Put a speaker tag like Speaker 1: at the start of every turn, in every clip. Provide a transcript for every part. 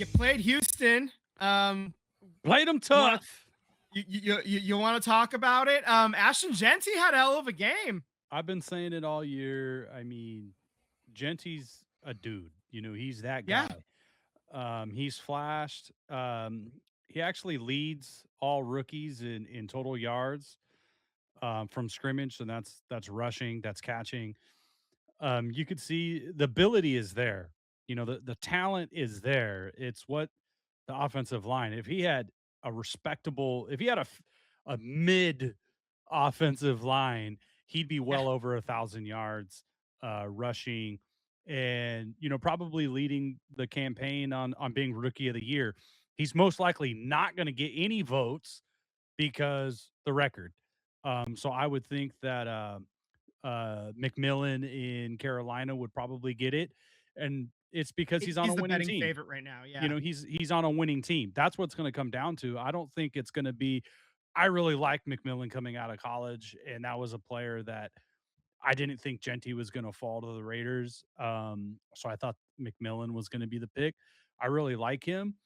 Speaker 1: You played Houston.
Speaker 2: Played them
Speaker 1: You want
Speaker 2: tough.
Speaker 1: you want to talk about it? Ashton Jeanty had a hell of a game.
Speaker 2: I've been saying it all year. I mean, Genty's a dude. He's that
Speaker 1: Yeah,
Speaker 2: guy. He's flashed. He actually leads all rookies in total yards from scrimmage, and that's rushing, that's catching. You could see the ability is there. The talent is there. It's what the offensive line. If he had if he had a mid offensive line, he'd be
Speaker 1: yeah.
Speaker 2: well over 1,000 yards rushing, and probably leading the campaign on being rookie of the year. He's most likely not going to get any votes because the record. So I would think that McMillan in Carolina would probably get it, and it's because he's on a
Speaker 1: He's the
Speaker 2: winning
Speaker 1: betting
Speaker 2: team.
Speaker 1: favorite right now. Yeah,
Speaker 2: He's on a winning team. That's what's going to come down to. I don't think it's going to be. I really liked McMillan coming out of college, and that was a player that I didn't think Genty was going to fall to the Raiders. So I thought McMillan was going to be the pick. I really like him.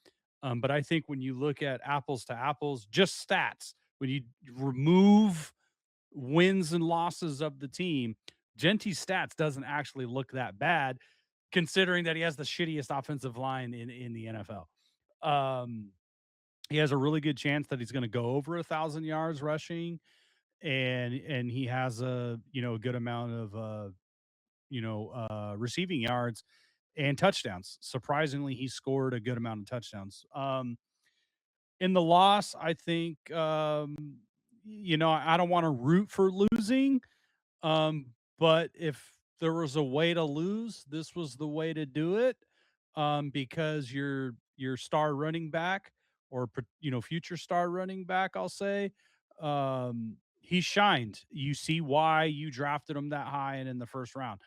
Speaker 2: But I think when you look at apples to apples, just stats, when you remove wins and losses of the team, Genty's stats doesn't actually look that bad, considering that he has the shittiest offensive line in the NFL. Um, he has a really good chance that he's going to go over 1,000 yards rushing, and he has a good amount of receiving yards and touchdowns. Surprisingly, he scored a good amount of touchdowns. In the loss, I think I don't want to root for losing, but if there was a way to lose, this was the way to do it. Because your star running back or future star running back, I'll say, he shined. You see why you drafted him that high and in the first round.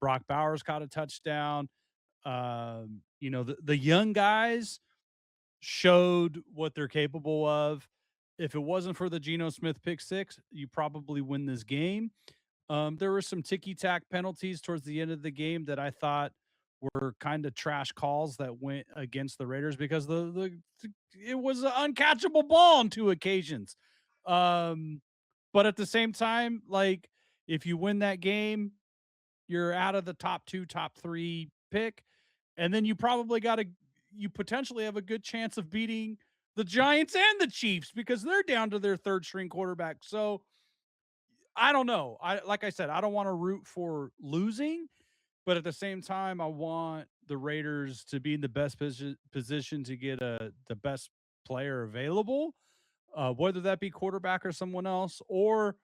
Speaker 2: Brock Bowers caught a touchdown. The young guys showed what they're capable of. If it wasn't for the Geno Smith pick six, you probably win this game. There were some ticky tack penalties towards the end of the game that I thought were kind of trash calls that went against the Raiders because it was an uncatchable ball on two occasions. Um, but at the same time, like if you win that game, you're out of the top two, top three pick, and then you potentially have a good chance of beating the Giants and the Chiefs because they're down to their third string quarterback. So I don't know. Like I said, I don't want to root for losing, but at the same time, I want the Raiders to be in the best position to get the best player available, whether that be quarterback or someone else, or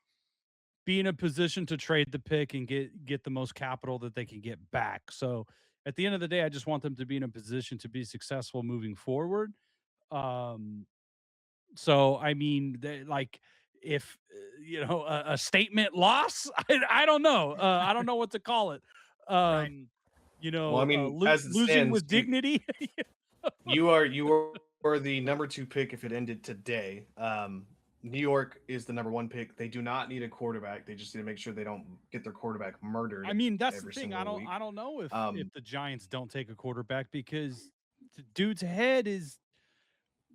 Speaker 2: be in a position to trade the pick and get the most capital that they can get back. So at the end of the day, I just want them to be in a position to be successful moving forward. Um, so I mean, like if a statement loss, I don't know. I don't know what to call it.
Speaker 1: right.
Speaker 2: Um,
Speaker 3: Well, I mean, as it
Speaker 2: losing
Speaker 3: stands,
Speaker 2: with dignity.
Speaker 3: you are the number two pick if it ended today. New York is the number one pick. They do not need a quarterback. They just need to make sure they don't get their quarterback
Speaker 2: I
Speaker 3: murdered
Speaker 2: mean, that's the
Speaker 3: every
Speaker 2: thing.
Speaker 3: single week.
Speaker 2: I don't know if
Speaker 3: Um,
Speaker 2: the Giants don't take a quarterback because the dude's head is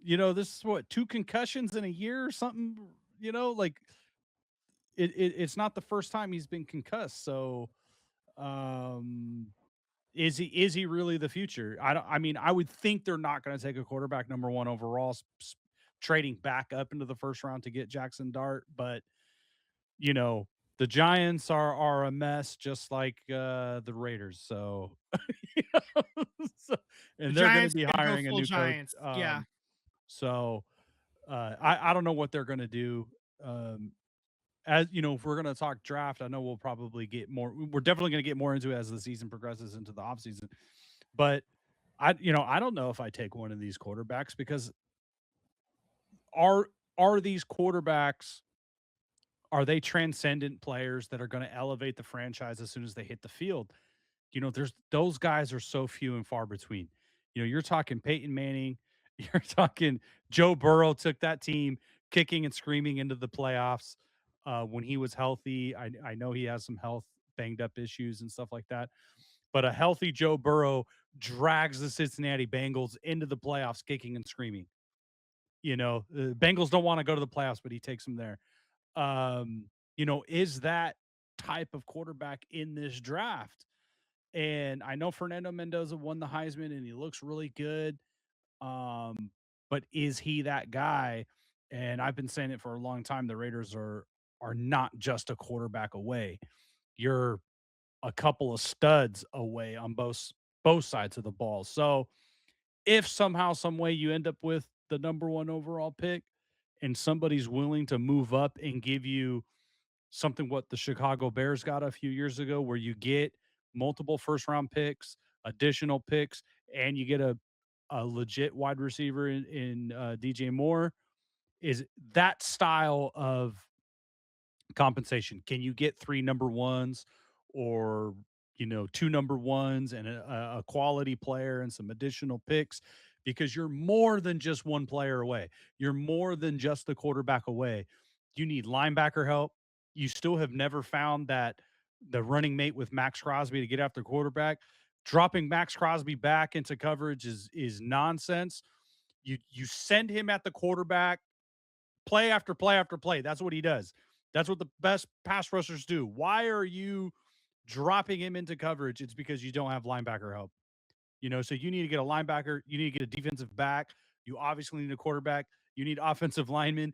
Speaker 2: this is what, two concussions in a year or something. Like it's not the first time he's been concussed. So um is he really the future? I mean, I would think they're not going to take a quarterback number one overall, trading back up into the first round to get Jackson Dart, but you know, the Giants are a mess just like the Raiders. So, so
Speaker 1: The
Speaker 2: and they're going to
Speaker 1: Giants
Speaker 2: be
Speaker 1: can go
Speaker 2: hiring a
Speaker 1: full
Speaker 2: new coach.
Speaker 1: Giants. Yeah,
Speaker 2: So I don't know what they're going to do. As you know, if we're going to talk draft, I know we'll probably get more. We're definitely going to get more into it as the season progresses into the offseason. But I don't know if I take one of these quarterbacks because are are these quarterbacks, are they transcendent players that are going to elevate the franchise as soon as they hit the field? There's those guys are so few and far between. You're talking Peyton Manning, you're talking Joe Burrow took that team kicking and screaming into the playoffs when he was healthy. I know he has some health banged up issues and stuff like that. but a healthy Joe Burrow drags the Cincinnati Bengals into the playoffs kicking and screaming. Bengals don't want to go to the playoffs, but he takes them there. Is that type of quarterback in this draft? And I know Fernando Mendoza won the Heisman and he looks really good. But is he that guy? And I've been saying it for a long time. The Raiders are not just a quarterback away. You're a couple of studs away on both sides of the ball. So if somehow, some way you end up with the number one overall pick and somebody's willing to move up and give you something what the Chicago Bears got a few years ago, where you get multiple first round picks, additional picks, and you get a legit wide receiver in DJ Moore, is that style of compensation. Can you get three number ones or two number ones and a quality player and some additional picks? Because you're more than just one player away. You're more than just the quarterback away. You need linebacker help. You still have never found that the running mate with Maxx Crosby to get after quarterback. Dropping Maxx Crosby back into coverage is nonsense. You send him at the quarterback play after play after play. That's what he does. That's what the best pass rushers do. Why are you dropping him into coverage? It's because you don't have linebacker help. So you need to get a linebacker. You need to get a defensive back. You obviously need a quarterback. You need offensive linemen.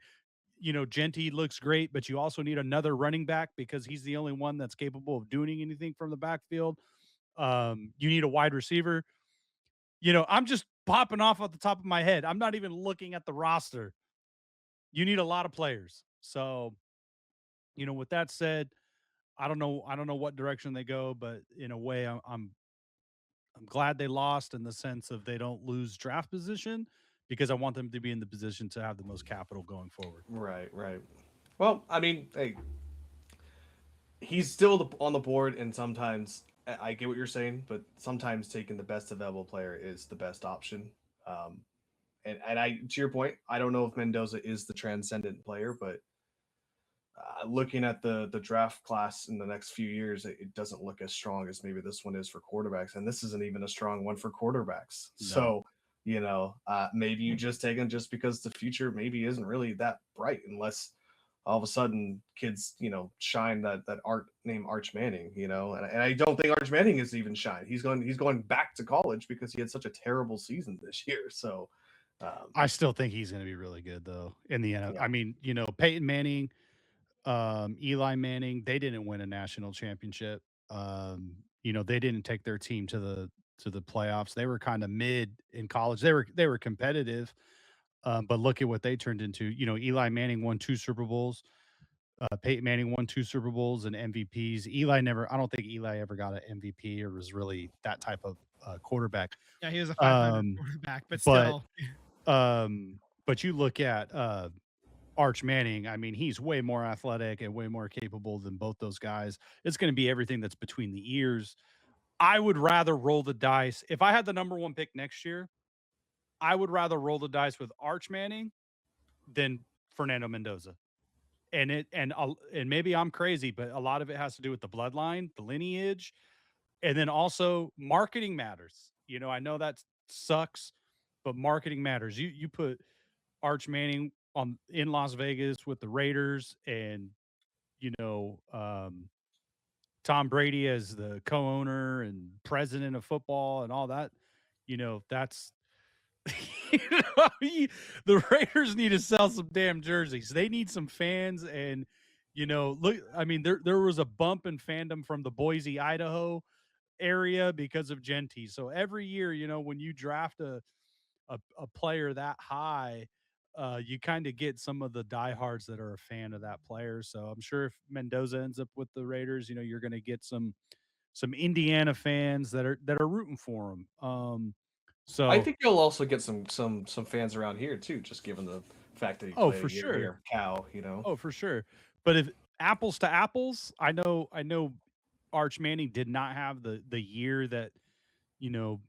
Speaker 2: Jeanty looks great, but you also need another running back because he's the only one that's capable of doing anything from the backfield. You need a wide receiver. I'm just popping off at the top of my head. I'm not even looking at the roster. You need a lot of players. So, with that said, I don't know. I don't know what direction they go, but in a way, I'm glad they lost in the sense of they don't lose draft position because I want them to be in the position to have the most capital going forward.
Speaker 3: Right, right. Well, I mean, hey, he's still on the board, and sometimes I get what you're saying, but sometimes taking the best available player is the best option. Um, and I, to your point, I don't know if Mendoza is the transcendent player, but looking at the draft class in the next few years, it doesn't look as strong as maybe this one is for quarterbacks, and this isn't even a strong one for quarterbacks.
Speaker 2: No.
Speaker 3: So maybe you just take him just because the future maybe isn't really that bright, unless all of a sudden kids shine that art name Arch Manning, and I don't think Arch Manning is even shine. He's going back to college because he had such a terrible season this year. So
Speaker 2: I still think he's going to be really good though in the end.
Speaker 3: yeah.
Speaker 2: I mean, Peyton Manning, Eli Manning, they didn't win a national championship. They didn't take their team to the playoffs. They were kind of mid in college. They were competitive, but look at what they turned into. Eli Manning won 2 Super Bowls. Peyton Manning won 2 Super Bowls and MVPs. Eli never. I don't think Eli ever got an MVP or was really that type of quarterback.
Speaker 1: Yeah, he was a 500
Speaker 2: Um,
Speaker 1: quarterback, but
Speaker 2: but
Speaker 1: still.
Speaker 2: but you look at Arch Manning. I mean, he's way more athletic and way more capable than both those guys. It's going to be everything that's between the ears. I would rather roll the dice. If I had the number one pick next year, I would rather roll the dice with Arch Manning than Fernando Mendoza. And maybe I'm crazy, but a lot of it has to do with the bloodline, the lineage, and then also marketing matters. I know that sucks, but marketing matters. You put Arch Manning on in Las Vegas with the Raiders, and you know Tom Brady as the co-owner and president of football and all that. That's the Raiders need to sell some damn jerseys. They need some fans, and look. I mean, there was a bump in fandom from the Boise, Idaho area because of Jeanty. So every year, when you draft a player that high, you kind of get some of the diehards that are a fan of that player. So I'm sure if Mendoza ends up with the Raiders, you're going to get some Indiana fans that are rooting for him.
Speaker 3: I
Speaker 2: So
Speaker 3: think you'll also get some fans around here too, just given the fact that he
Speaker 2: oh,
Speaker 3: played a
Speaker 2: for
Speaker 3: year
Speaker 2: sure.
Speaker 3: here, Cal.
Speaker 2: Oh, for sure. But if apples to apples, I know Arch Manning did not have the year that you know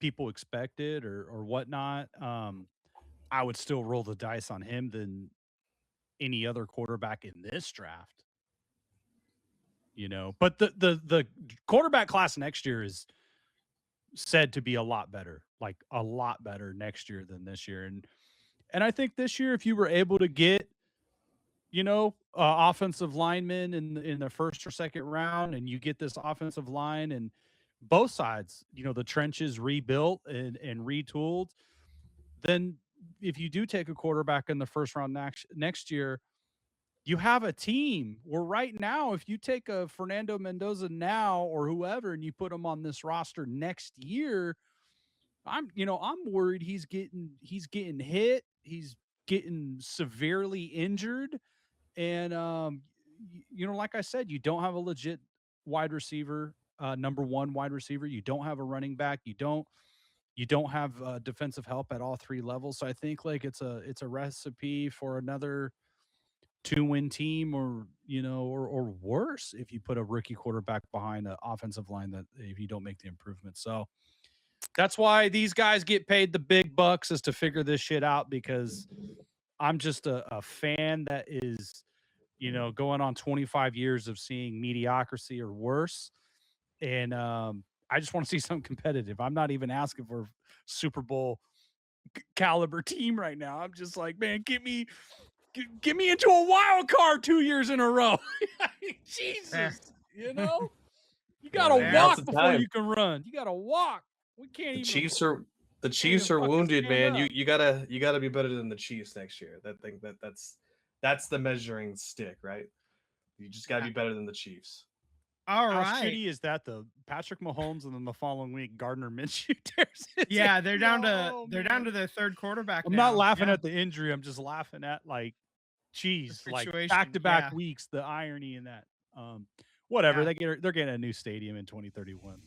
Speaker 2: people expected or whatnot. I would still roll the dice on him than any other quarterback in this draft. But the quarterback class next year is said to be a lot better, like a lot better next year than this year. And I think this year, if you were able to get, offensive linemen in the first or second round, and you get this offensive line and both sides, the trenches rebuilt and retooled, then if you do take a quarterback in the first round next year, you have a team. Where right now, if you take a Fernando Mendoza now or whoever and you put him on this roster next year, I'm worried he's getting hit, he's getting severely injured, and like I said, you don't have a legit wide receiver, number one wide receiver. You don't have a running back. You don't have defensive help at all three levels. So I think like it's a recipe for another 2-win team, or or worse if you put a rookie quarterback behind an offensive line that if you don't make the improvements. So that's why these guys get paid the big bucks, is to figure this shit out, because I'm just a fan that is, going on 25 years of seeing mediocrity or worse. And I just want to see something competitive. I'm not even asking for Super Bowl caliber team right now. I'm just like, man, get me into a wild card 2 years in a row. Jesus, you got to walk before you can run. You got to walk. We can't
Speaker 3: The
Speaker 2: even.
Speaker 3: Chiefs are wounded, man.
Speaker 2: Up.
Speaker 3: You gotta be better than the Chiefs next year. That's the measuring stick, right? You just gotta be better than the Chiefs.
Speaker 1: All
Speaker 2: How
Speaker 1: right.
Speaker 2: shitty is that though? Patrick Mahomes, and then the following week, Gardner Minshew tears it.
Speaker 1: Yeah, they're down to their third quarterback.
Speaker 2: I'm not laughing at the injury. I'm just laughing at like, geez, like back-to-back weeks. The irony in that. Whatever.
Speaker 1: Yeah.
Speaker 2: They're getting a new stadium in 2031.